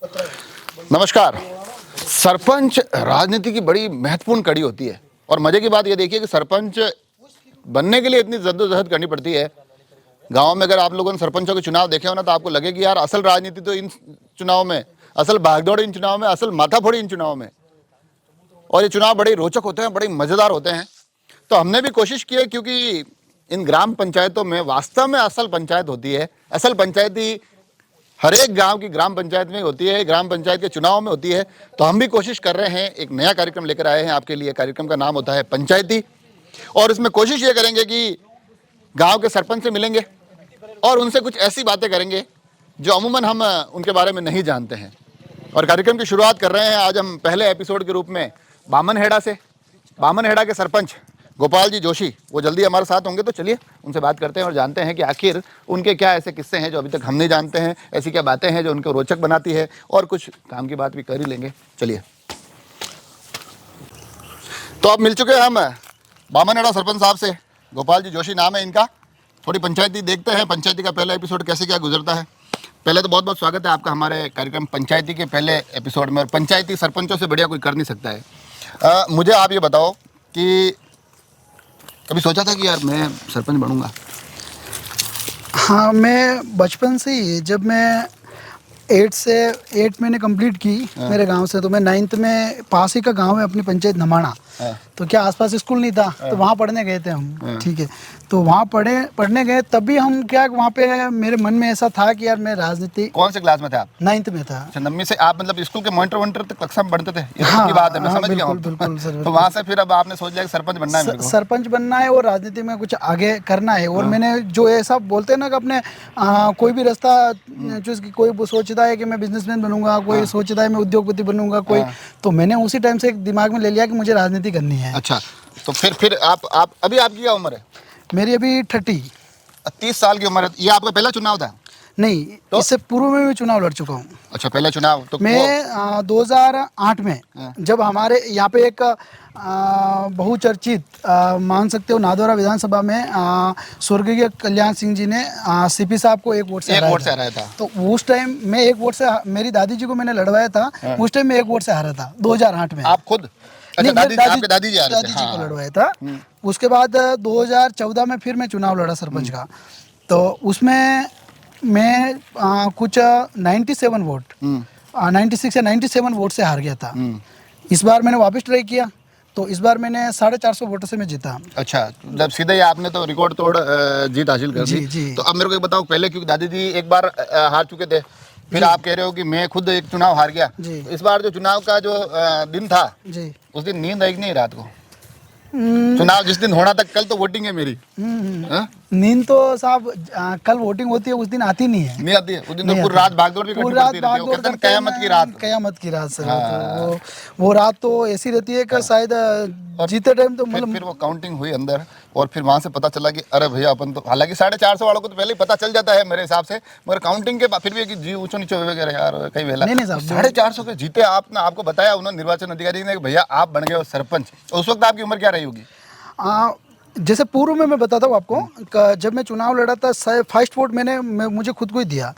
नमस्कार। सरपंच राजनीति की बड़ी महत्वपूर्ण कड़ी होती है और मजे की बात यह देखिए कि सरपंच बनने के लिए इतनी जद्दोजहद करनी पड़ती है। गांव में अगर आप लोगों ने सरपंचों के चुनाव देखे हो ना, तो आपको लगे कि यार असल राजनीति तो इन चुनाव में, असल भागदौड़ इन चुनाव में, असल माथाफोड़ी इन चुनाव में। और ये चुनाव बड़े रोचक होते हैं, बड़े मजेदार होते हैं। तो हमने भी कोशिश की है, क्योंकि इन ग्राम पंचायतों में वास्तव में असल पंचायत होती है। असल पंचायती हर एक गांव की ग्राम पंचायत में होती है, ग्राम पंचायत के चुनाव में होती है। तो हम भी कोशिश कर रहे हैं, एक नया कार्यक्रम लेकर आए हैं आपके लिए। कार्यक्रम का नाम होता है पंचायती, और इसमें कोशिश ये करेंगे कि गांव के सरपंच से मिलेंगे और उनसे कुछ ऐसी बातें करेंगे जो अमूमन हम उनके बारे में नहीं जानते हैं। और कार्यक्रम की शुरुआत कर रहे हैं आज हम पहले एपिसोड के रूप में बामनहेड़ा से। बामनहेड़ा के सरपंच गोपाल जी जोशी वो जल्दी हमारे साथ होंगे, तो चलिए उनसे बात करते हैं और जानते हैं कि आखिर उनके क्या ऐसे किस्से हैं जो अभी तक हम नहीं जानते हैं, ऐसी क्या बातें हैं जो उनको रोचक बनाती है, और कुछ काम की बात भी कर ही लेंगे। चलिए, तो अब मिल चुके हैं हम बामनहेड़ा सरपंच साहब से। गोपाल जी जोशी नाम है इनका। थोड़ी पंचायती देखते हैं, पंचायती का पहला एपिसोड कैसे क्या गुजरता है। पहले तो बहुत बहुत स्वागत है आपका हमारे कार्यक्रम पंचायती के पहले एपिसोड में। और पंचायती सरपंचों से बढ़िया कोई कर नहीं सकता है। मुझे आप ये बताओ कि कभी सोचा था कि यार मैं सरपंच बनूंगा? हाँ, मैं बचपन से ही, जब मैं 8 महीने कंप्लीट की मेरे गांव से, तो मैं 9th में पास ही का गांव है अपनी पंचायत नमाणा। तो क्या आसपास स्कूल नहीं था, तो वहाँ पढ़ने गए थे हम। ठीक है, तो वहाँ पढ़ने गए, तभी हम क्या वहाँ पे मेरे मन में ऐसा था कि यार मैं राजनीति। कौन से क्लास में थे आप? 9th में था। अच्छा, 9वीं से आप मतलब स्कूल के मॉनिटर तक कक्षा में पढ़ते थे? ये हाँ, की बात है, मैं समझ गया हूँ। बिल्कुल सर। तो वहाँ से फिर अब आपने सोच लिया कि सरपंच बनना है, सरपंच बनना है और राजनीति में कुछ आगे करना है। और मैंने जो ऐसा बोलते हैं ना कि अपने कोई भी रास्ता चूज की, कोई सोचता है कि मैं बिजनेसमैन बनूंगा, कोई सोचता है मैं उद्योगपति बनूंगा, कोई। तो मैंने उसी टाइम से एक दिमाग में ले लिया कि मुझे राजनीति करनी है। अच्छा, तो फिर आप अभी आपकी क्या उम्र है? मेरी अभी 30 साल की उम्र है। ये आपका पहला चुनाव था? नहीं, तो इससे पूर्व में मैं चुनाव लड़ चुका हूँ। अच्छा, पहला चुनाव तो मैं 2008 में जब हमारे यहाँ पे एक बहुचर्चित मान सकते हो नादौरा विधानसभा में स्वर्गीय कल्याण सिंह जी ने सीपी साहब को 1 वोट से हराया था। तो उस टाइम मैं 1 वोट से, मेरी दादी जी को मैंने लड़वाया था। उस टाइम मैं 1 वोट से हारा था 2008 में। आप खुद? अच्छा, दादी जी को लड़वाया था। उसके बाद 2014 में फिर मैं चुनाव लड़ा सरपंच का। तो उसमें मैं कुछ 96 वोट 96 या 97 वोट से हार गया था। इस बार मैंने वापस ट्राई किया, तो इस बार मैंने 450 वोटों से मैं जीता। अच्छा, जब सीधे ही आपने तो रिकॉर्ड तोड़ जीत हासिल कर दी। तो अब मेरे को बताओ, पहले क्योंकि दादी जी एक बार हार चुके थे, फिर आप कह रहे हो कि मैं खुद एक चुनाव हार गया। तो इस बार जो चुनाव का जो दिन था जी, उस दिन नींद आई नहीं रात को? चुनाव जिस दिन होना था, कल तो वोटिंग है मेरी। नींद तो साहब कल वोटिंग होती है, उस दिन आती नहीं आती है। उस दिन तो पूरी रात भागदौड़ भी करनी पड़ती है। कयामत की रात सर। तो वो रात तो ऐसी रहती है कि शायद जीते टाइम तो मतलब फिर वो काउंटिंग हुई अंदर, और फिर वहां से पता चला कि अरे भैया अपन तो, हालांकि 450 वालों को तो पहले ही पता चल जाता है मेरे हिसाब से, मगर काउंटिंग के बाद फिर भी जी ऊंचो नीचे वगैरह यार कई वेला। नहीं साहब, 450 के जीते आपने, आपको बताया उन्होंने निर्वाचन अधिकारी ने कि भैया आप बन गए हो सरपंच। उस वक्त आपकी उम्र क्या रही होगी? जैसे पूर्व में मैं बताता हूँ आपको, जब मैं चुनाव लड़ा था, फर्स्ट वोट मुझे खुद को ही दिया।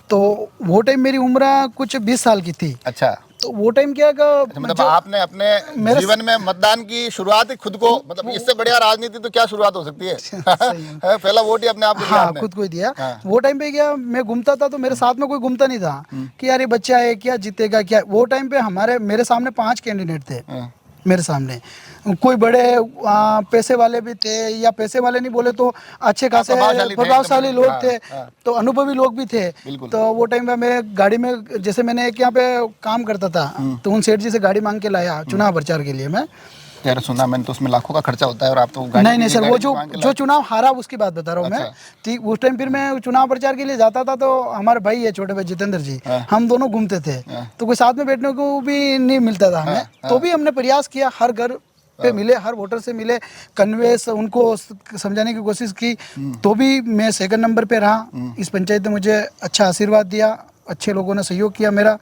तो वो टाइम मेरी उम्र कुछ 20 साल की थी। अच्छा, तो वो टाइम क्या मतलब आपने अपने जीवन में मतदान की शुरुआत ही खुद को, मतलब इससे बढ़िया राजनीति तो क्या शुरुआत हो सकती है? पहला वोट ही अपने आप को दिया। हाँ, खुद को ही दिया। वो टाइम पे क्या, मैं घूमता था तो मेरे साथ में कोई घूमता नहीं था कि यार ये बच्चा है, क्या जीतेगा क्या। वो टाइम पे मेरे सामने 5 कैंडिडेट थे। मेरे सामने कोई बड़े पैसे वाले भी थे, या पैसे वाले नहीं बोले तो अच्छे खासे प्रभावशाली लोग थे, तो अनुभवी लोग भी थे। तो वो टाइम पे मेरे गाड़ी में, जैसे मैंने एक यहाँ पे काम करता था, तो उन सेठ जी से गाड़ी मांग के लाया चुनाव प्रचार के लिए मैं। यार सुना मैंने तो उसमें लाखों का खर्चा होता है, और आप तो नहीं सर, वो जो चुनाव हारा उसकी बात बता रहा हूँ मैं। ठीक, उस टाइम फिर मैं चुनाव प्रचार के लिए जाता था, तो हमारे भाई है छोटे भाई जितेंद्र जी, हम दोनों घूमते थे। तो कोई साथ में बैठने को भी नहीं मिलता था हमें। तो भी हमने प्रयास किया, हर घर पे मिले, हर वोटर से मिले, कन्वेंस उनको समझाने की कोशिश की। तो भी मैं 2nd नंबर पे रहा। इस पंचायत ने मुझे अच्छा आशीर्वाद दिया, अच्छे लोगों ने सहयोग किया मेरा।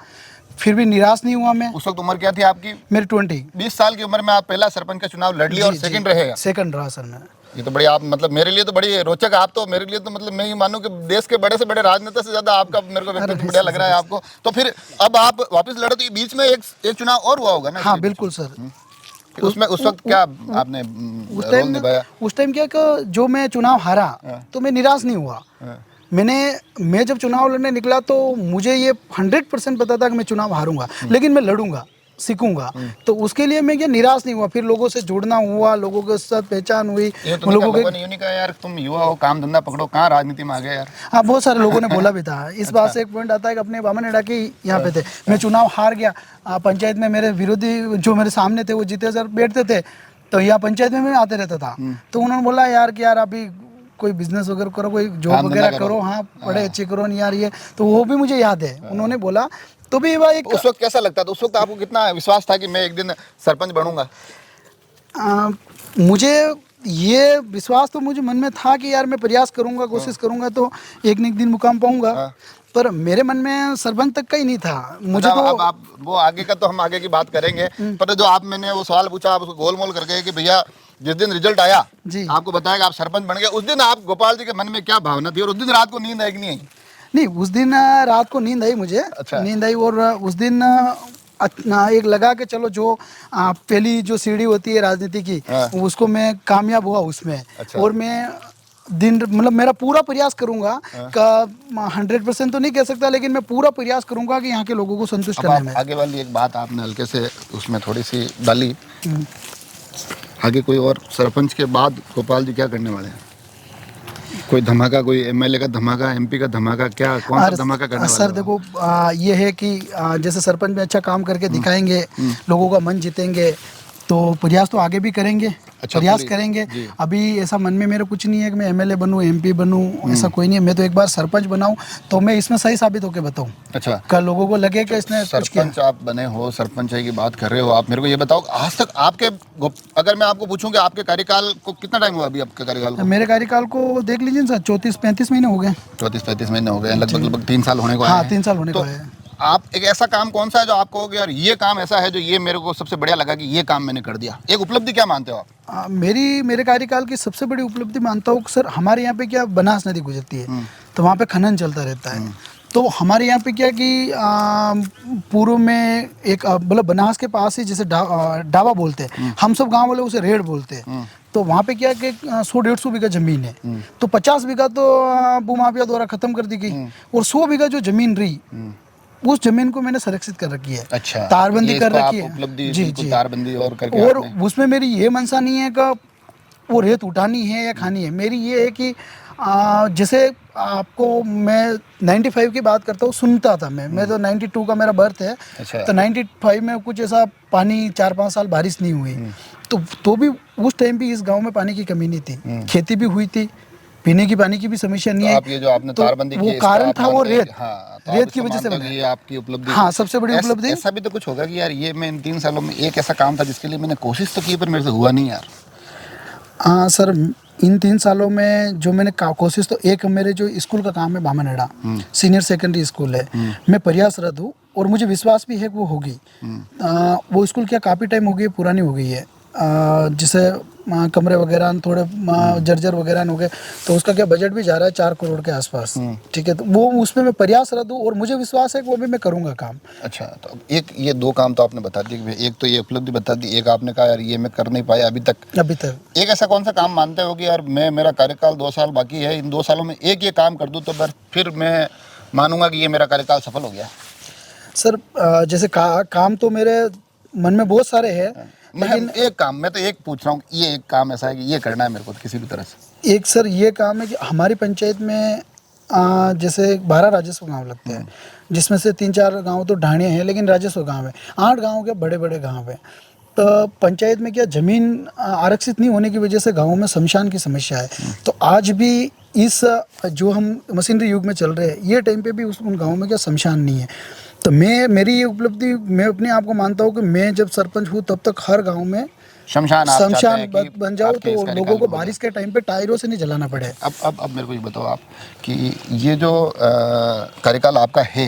फिर भी निराश नहीं हुआ मैं। उस वक्त उम्र क्या थी आपकी? मेरी 20। 20 साल की उम्र में आप पहला सरपंच का चुनाव लड़ लिया और सेकंड रहेगा। सेकंड रहा सर मैं। ये तो बड़ी, आप मतलब मेरे लिए तो बड़ी रोचक, आप तो मेरे लिए तो मतलब मैं ये मानूं कि देश के बड़े से बड़े राजनेता से ज्यादा आपका मेरे को व्यक्तित्व बढ़िया लग रहा है आपको। तो फिर अब आप वापस लड़े, तो बीच में एक चुनाव और हुआ होगा ना? हाँ बिल्कुल सर। फिर उसमें उस वक्त क्या आपने रोल निभाया? उस टाइम क्या कि जो मैं चुनाव हारा तो मैं निराश नहीं हुआ। मैं जब चुनाव लड़ने निकला तो मुझे ये 100% पता था कि मैं चुनाव हारूंगा, लेकिन मैं लड़ूंगा, सीखूंगा। तो उसके लिए मैं क्या निराश नहीं हुआ, फिर लोगों से जुड़ना हुआ, लोगों के साथ पहचान हुई। ये तो लोगों ने यूं नहीं कहा यार तुम युवा हो, काम धंधा पकड़ो, कहाँ राजनीति में आ गए यार? हाँ बहुत सारे लोगों ने बोला भी था। इस बात से एक पॉइंट आता है कि अपने बामन की यहाँ पे थे, मैं चुनाव हार गया। पंचायत में मेरे विरोधी जो मेरे सामने थे वो जीते सर बैठते थे, तो यहाँ पंचायत में मैं आते रहता था। तो उन्होंने बोला यार कि यार अभी कोई बिजनेस वगैरह करो, कोई जॉब वगैरह करो, हाँ पढ़े अच्छे करो नहीं यार ये। तो वो भी मुझे याद है, उन्होंने बोला। तो भी भाई उस वक्त कैसा लगता था? उस वक्त आपको कितना विश्वास था कि मैं एक दिन सरपंच बनूंगा? मुझे ये विश्वास तो मुझे मन में था कि यार मैं प्रयास करूंगा, कोशिश करूंगा तो एक न एक दिन मुकाम पाऊंगा। पर मेरे मन में सरपंच तक का ही नहीं था मुझे। तो अब आप वो आगे का तो हम आगे की बात करेंगे, पर जो आप मैंने वो सवाल पूछा आप उसको गोलमोल करके कि भैया जिस दिन रिजल्ट आया जी आपको बताया कि आप सरपंच बन गए, उस दिन आप गोपाल जी के मन में क्या भावना थी और उस दिन रात को नींद आई कि नहीं आई? नहीं, उस दिन रात को नींद आई मुझे। अच्छा। नींद आई और उस दिन एक लगा कि चलो जो पहली जो सीढ़ी होती है राजनीति की उसको मैं कामयाब हुआ उसमें। अच्छा। और मैं दिन मतलब मेरा पूरा प्रयास करूंगा का 100% तो नहीं कह सकता, लेकिन मैं पूरा प्रयास करूंगा कि यहाँ के लोगों को संतुष्ट करने में। आगे वाली एक बात आपने हल्के से उसमें थोड़ी सी डाली, आगे कोई और सरपंच के बाद गोपाल जी क्या करने वाले हैं? कोई धमाका, कोई एमएलए का धमाका, एमपी का धमाका, क्या कौन सा धमाका करने वाले? सर देखो ये है कि जैसे सरपंच में अच्छा काम करके दिखाएंगे, लोगों का मन जीतेंगे, तो प्रयास तो आगे भी करेंगे। अच्छा, प्रयास करेंगे। अभी ऐसा मन में मेरा कुछ नहीं है कि मैं एमएलए बनूं, एमपी बनूं, ऐसा कोई नहीं है। मैं तो एक बार सरपंच बनाऊं तो मैं इसमें सही साबित होकर बताऊं। अच्छा, कल लोगों को लगे कि इसने कुछ किया। सरपंच आप बने हो, सरपंच की बात कर रहे हो आप, मेरे को ये बताओ आज तक आपके अगर मैं आपको पूछूं कि आपके कार्यकाल को कितना टाइम हुआ? अभी आपके कार्यकाल को? मेरे कार्यकाल को देख लीजिए सर, 34-35 महीने हो गए। 34-35 महीने हो गए, लगभग 3 साल होने को आए हाँ हैं। 3 साल होने को है। आप एक ऐसा काम कौन सा है जो आपको यार ये काम ऐसा है जो ये मेरे को सबसे बढ़िया लगा कि ये काम मैंने कर दिया? एक उपलब्धि क्या मानते हो आप? मेरे कार्यकाल की सबसे बड़ी उपलब्धि मानता हूँ सर, हमारे यहाँ पे क्या बनास नदी गुजरती है, तो वहाँ पे खनन चलता रहता है। तो हमारे यहाँ पे क्या कि पूर्व में एक मतलब बनास के पास ही जैसे डावा बोलते हैं, हम सब गाँव वाले उसे रेड़ बोलते हैं। तो वहाँ पे क्या कि 100-150 बीघा जमीन है, तो 50 बीघा तो भूमाफिया द्वारा खत्म कर दी गई और 100 बीघा जो जमीन रही उस जमीन को मैंने संरक्षित कर रखी है। अच्छा, तारबंदी कर रखी है। उपलब्धि जी बिल्कुल जी, तारबंदी और करके और आपने। उसमें मेरी ये मनसा नहीं है कि वो रेत उठानी है या खानी है। मेरी ये है कि जैसे आपको मैं 95 की बात करता हूँ, सुनता था मैं तो 92 का मेरा बर्थ है। अच्छा। तो 95 में कुछ ऐसा पानी 4-5 साल बारिश नहीं हुई, तो भी उस टाइम भी इस गांव में पानी की कमी नहीं थी, खेती भी हुई थी, पीने की पानी की भी समस्या नहीं है। आप ये जो आपने तारबंदी की, वो कारण था वो रेत। हाँ, तो रेत की वजह से ये आपकी उपलब्धि। हाँ सबसे बड़ी उपलब्धि। ऐसा भी तो कुछ होगा कि यार ये मैं इन 3 सालों में एक ऐसा काम था जिसके लिए मैंने कोशिश तो की पर मेरे से हुआ नहीं यार? हाँ सर, इन 3 सालों में जो मैंने कोशिश, तो एक मेरे जो स्कूल का काम है बामनड़ा सीनियर सेकेंडरी स्कूल है, मैं प्रयासरत हूँ और मुझे विश्वास भी है कि वो होगी। वो स्कूल क्या काफ़ी टाइम हो गई, पुरानी हो गई है, जिसे कमरे वगैरह थोड़े जर्जर वगैरह हो गए, तो उसका क्या बजट भी जा रहा है 4 करोड़ के आसपास। ठीक है, तो वो उसमें मैं प्रयासरत हूँ और मुझे विश्वास है कि वो भी मैं करूँगा काम। अच्छा, तो एक ये 2 काम तो आपने बता दिए, एक तो ये उपलब्धि बता दी, एक आपने कहा यार ये मैं कर नहीं पाया अभी तक। एक ऐसा कौन सा काम मानते हो कि यार मेरा कार्यकाल 2 साल बाकी है, इन 2 सालों में एक ये काम कर दूँ तो फिर मैं मानूंगा कि ये मेरा कार्यकाल सफल हो गया? सर जैसे काम तो मेरे मन में बहुत सारे हैं, लेकिन एक काम मैं तो एक पूछ रहा हूँ, ये एक काम ऐसा है कि ये करना है मेरे को किसी भी तरह से। एक सर ये काम है कि हमारी पंचायत में जैसे 12 राजस्व गांव लगते हैं, जिसमें से 3-4 गांव तो ढाणियाँ हैं, लेकिन राजस्व गांव है 8 गांव के बड़े बड़े गांव हैं। तो पंचायत में क्या ज़मीन आरक्षित नहीं होने की वजह से गाँवों में शमशान की समस्या है। तो आज भी इस जो हम मशीनरी युग में चल रहे हैं, ये टाइम पे भी उन गाँवों में क्या शमशान नहीं है। तो मेरी ये उपलब्धि मैं अपने आप को मानता हूँ कि मैं जब सरपंच हूँ तब तक हर गांव में शमशान आप चाहते शमशान हैं कि बन जाओ आपके इस तो कार्यकाल लोगों को में हो बारिश के टाइम पे टायरों से नहीं जलाना पड़े। जाए। अब मेरे को ये बताओ आप कि ये जो कार्यकाल आपका है,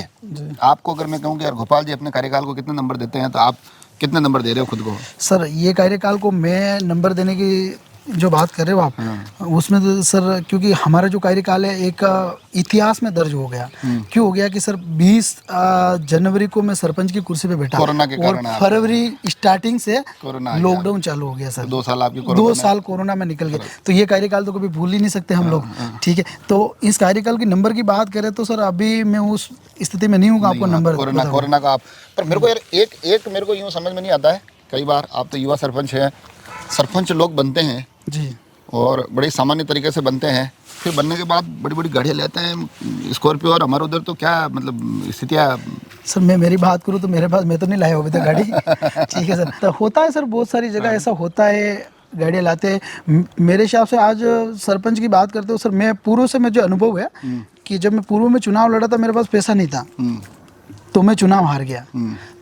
आपको अगर मैं कहूँ कि यार गोपाल जी अपने कार्यकाल को कितने नंबर देते हैं, तो आप कितने नंबर दे रहे हो खुद को? सर ये कार्यकाल को मैं नंबर देने की जो बात कर रहे हो आप, उसमें तो सर क्योंकि हमारा जो कार्यकाल है एक इतिहास में दर्ज हो गया। क्यों हो गया कि सर 20 जनवरी को मैं सरपंच की कुर्सी पे बैठा कोरोना के और कारण आप फरवरी स्टार्टिंग से कोरोना आ गया। लॉकडाउन चालू हो गया सर। 2 साल आपकी 2 साल कोरोना में निकल गए, तो ये कार्यकाल तो कभी भूल ही नहीं सकते हम लोग। ठीक है, तो इस कार्यकाल की नंबर की बात करें तो सर अभी मैं उस स्थिति में नहीं हूँ आपको नंबर कोरोना का आप, पर मेरे को यार एक मेरे को यूँ समझ में नहीं आता है कई बार, आप तो युवा सरपंच हैं, सरपंच लोग बनते हैं जी, और बड़े सामान्य तरीके से बनते हैं, फिर बनने के बाद बड़ी बड़ी गाड़ियाँ लेते हैं स्कॉर्पियो, और हमारे उधर तो क्या मतलब स्थितियाँ। सर मैं मेरी बात करूँ तो मेरे पास, मैं तो नहीं लाया अभी तक गाड़ी। ठीक है सर, तो होता है सर, बहुत सारी जगह ऐसा होता है, गाड़ियाँ लाते हैं। मेरे हिसाब से आज सरपंच की बात करते हो सर, मैं पूर्व से, मैं जो अनुभव है कि जब मैं पूर्व में चुनाव लड़ा था मेरे पास पैसा नहीं था, तो मैं चुनाव हार गया।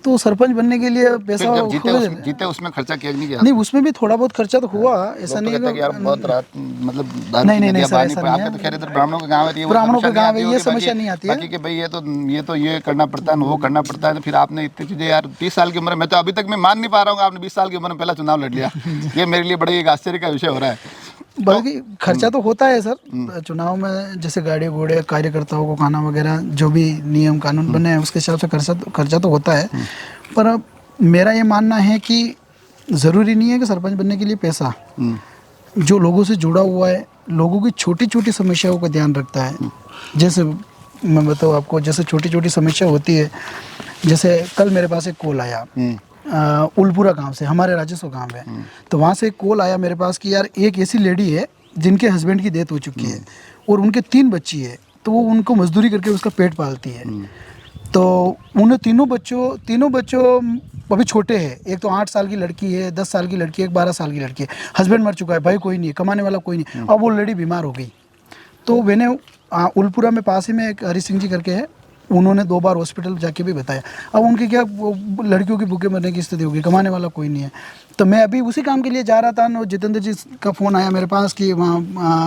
तो सरपंच बनने के लिए पैसा फिर जब जीते उसमें खर्चा किया नहीं किया? नहीं, उसमें भी थोड़ा बहुत खर्चा तो हुआ, ऐसा लोग तो नहीं कहते हैं कि यार बहुत रात मतलब दारू नहीं, पीने नहीं, दिया, सर, पानी ऐसा पे नहीं आपके है। तो खैर इधर ब्राह्मणों का गांव है, ये ब्राह्मणों का गांव है, ये समस्या समस्या नहीं आती है। बाकी कि भाई ये करना पड़ता है, वो करना पड़ता है, तो फिर आपने इतनी चीजें यार 30 साल की उम्र में, तो अभी तक मैं मान नहीं पा रहा हूँ आपने 20 साल की उम्र में पहला चुनाव लड़ लिया। ये मेरे लिए बड़े एक आश्चर्य का विषय हो रहा है। बल्कि खर्चा तो होता है सर चुनाव में, जैसे गाड़ी घोड़े, कार्यकर्ताओं को खाना वगैरह, जो भी नियम कानून बने हैं उसके हिसाब से खर्चा तो होता है। पर अब मेरा ये मानना है कि ज़रूरी नहीं है कि सरपंच बनने के लिए पैसा, जो लोगों से जुड़ा हुआ है, लोगों की छोटी छोटी समस्याओं का ध्यान रखता है। जैसे मैं बताऊँ आपको, जैसे छोटी छोटी समस्या होती है, जैसे कल मेरे पास एक कॉल आया उलपुरा गांव से, हमारे राजस्व गांव है, तो वहाँ से एक कॉल आया मेरे पास कि यार एक ऐसी लेडी है जिनके हस्बैंड की डेथ हो चुकी है और उनके 3 बच्ची है, तो वो उनको मजदूरी करके उसका पेट पालती है। तो उन्हें तीनों बच्चों अभी छोटे हैं, एक तो 8 साल की लड़की है, 10 साल की लड़की है, एक 12 साल की लड़की है। हस्बैंड मर चुका है, भाई कोई नहीं है, कमाने वाला कोई नहीं। अब वो लेडी बीमार हो गई, तो मैंने उलपुरा में पास ही में एक हरी सिंह जी करके है, उन्होंने 2 बार हॉस्पिटल जाके भी बताया। अब उनकी क्या, लड़कियों की भूखे मरने की स्थिति होगी, कमाने वाला कोई नहीं है। तो मैं अभी उसी काम के लिए जा रहा था ना, जितेंद्र जी का फ़ोन आया मेरे पास कि वहाँ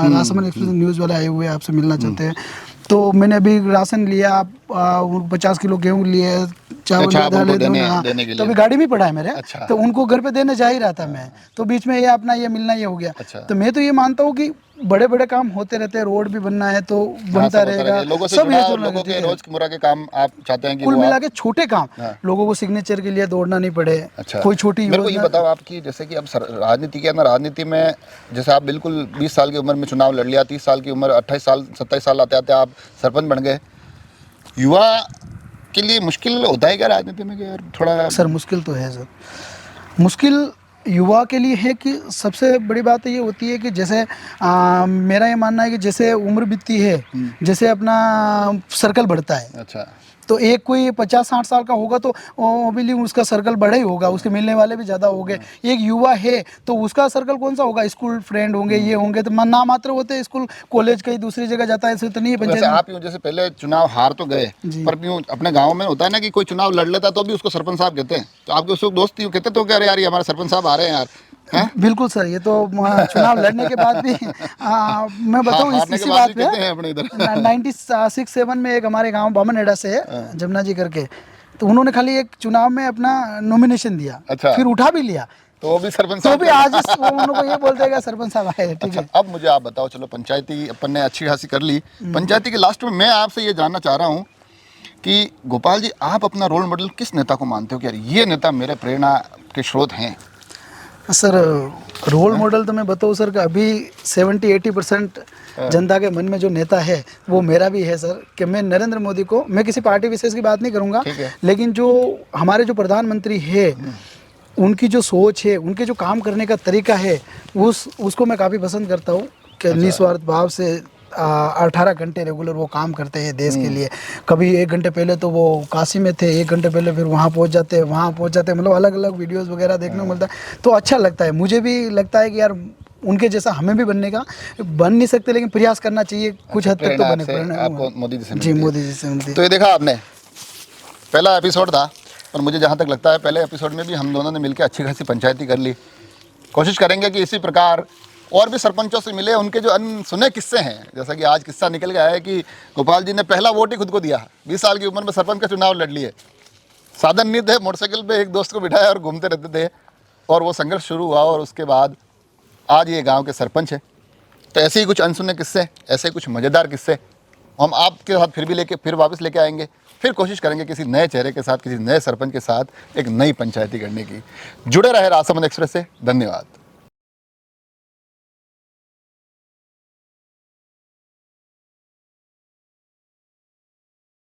राजसमंद एक्सप्रेस न्यूज़ वाले आए हुए हैं, आपसे मिलना चाहते हैं। तो मैंने अभी राशन लिया, 50 किलो गेहूँ लिए, चावल दालें देने के लिए। तो अभी गाड़ी भी पड़ा है मेरे। अच्छा। तो उनको घर पे देने जा ही रहा था मैं, तो बीच में ये अपना ये मिलना ये हो गया। अच्छा। तो मैं तो ये मानता हूँ कि बड़े बड़े काम होते रहते हैं, रोड भी बनना है तो बनता रहेगा, लोगों से सब ये जो लोगों के रोजमर्रा के काम आप चाहते हैं कि कुल वो मिला के छोटे काम, लोगों को सिग्नेचर के लिए दौड़ना नहीं पड़े। अच्छा। कोई छोटी मेरे को ये योजना। बताओ आपकी, जैसे कि अब राजनीति के अंदर, राजनीति में जैसे आप बिल्कुल 20 साल की उम्र में चुनाव लड़ लिया, 30 साल की उम्र, 28 साल 27 साल आते आते आप सरपंच बन गए। युवा के लिए मुश्किल होता है क्या राजनीति में कि यार थोड़ा? सर मुश्किल तो है सर, मुश्किल युवा के लिए है कि सबसे बड़ी बात ये होती है कि जैसे मेरा ये मानना है कि जैसे उम्र बीतती है, जैसे अपना सर्कल बढ़ता है। अच्छा। तो एक कोई 50-60 साल का होगा तो ऑब्वियसली उसका सर्कल बड़ा ही होगा, उसके मिलने वाले भी ज़्यादा होंगे। एक युवा है तो उसका सर्कल कौन सा होगा, स्कूल फ्रेंड होंगे, ये होंगे, तो ना मात्र होते हैं, स्कूल कॉलेज कहीं दूसरी जगह जाता है, ऐसे तो नहीं है। वैसे आप यूँ जैसे पहले चुनाव हार तो गए, पर यूँ अपने गाँव में होता है ना कि कोई चुनाव लड़ लेता तो भी उसको सरपंच साहब कहते हैं, तो आपके उसको दोस्त यूँ कहते तो क्या यार ये हमारे सरपंच साहब आ रहे हैं यार? बिल्कुल सर, ये तो चुनाव लड़ने के बाद भी मैं बताऊं इसी बात पे, 96-7 में एक हमारे गांव बामनहेड़ा से है, जमुना जी करके, तो उन्होंने खाली एक चुनाव में अपना नॉमिनेशन दिया। अच्छा। फिर उठा भी लिया, तो वो भी सरपंच तो साहब भी आज उनको ये बोलते हैं कि सरपंच साहब आए। ठीक है। अब मुझे आप बताओ, चलो पंचायती अपन ने अच्छी खासी कर ली, पंचायती के लास्ट में मैं आपसे ये जानना चाह रहा हूँ कि गोपाल जी, आप अपना रोल मॉडल किस नेता को मानते हो कि यार ये नेता मेरे प्रेरणा के स्रोत हैं? सर रोल मॉडल तो मैं बताऊँ सर कि अभी 70-80% जनता के मन में जो नेता है वो मेरा भी है सर, कि मैं नरेंद्र मोदी को, मैं किसी पार्टी विशेष की बात नहीं करूँगा, लेकिन जो हमारे जो प्रधानमंत्री है उनकी जो सोच है, उनके जो काम करने का तरीका है, उसको मैं काफ़ी पसंद करता हूँ कि निस्वार्थ भाव से 18 घंटे रेगुलर वो काम करते हैं देश के लिए। कभी 1 घंटे पहले तो वो काशी में थे, 1 घंटे पहले फिर वहाँ पहुँच जाते हैं, मतलब अलग अलग वीडियोस वगैरह देखने को मिलता है, तो अच्छा लगता है। मुझे भी लगता है कि यार उनके जैसा हमें भी बनने का, बन नहीं सकते लेकिन प्रयास करना चाहिए, कुछ हद तक तो बने। आपको मोदी जी से जी, मोदी जी से मिलती है। तो ये देखा आपने, पहला एपिसोड था, पर मुझे जहाँ तक लगता है पहले एपिसोड में भी हम दोनों ने मिलकर अच्छी खासी पंचायती कर ली। कोशिश करेंगे कि इसी प्रकार और भी सरपंचों से मिले, उनके जो अनसुने किस्से हैं, जैसा कि आज किस्सा निकल गया है कि गोपाल जी ने पहला वोट ही खुद को दिया, 20 साल की उम्र में सरपंच का चुनाव लड़ लिए, साधन नहीं थे, मोटरसाइकिल पे एक दोस्त को बिठाया और घूमते रहते थे, और वो संघर्ष शुरू हुआ और उसके बाद आज ये गांव के सरपंच हैं। तो ऐसे ही कुछ अनसुने किस्से, ऐसे कुछ मज़ेदार किस्से हम आपके साथ फिर वापस लेके आएंगे। फिर कोशिश करेंगे किसी नए चेहरे के साथ, किसी नए सरपंच के साथ एक नई पंचायती करने की। जुड़े रहे राजसमंद एक्सप्रेस से। धन्यवाद।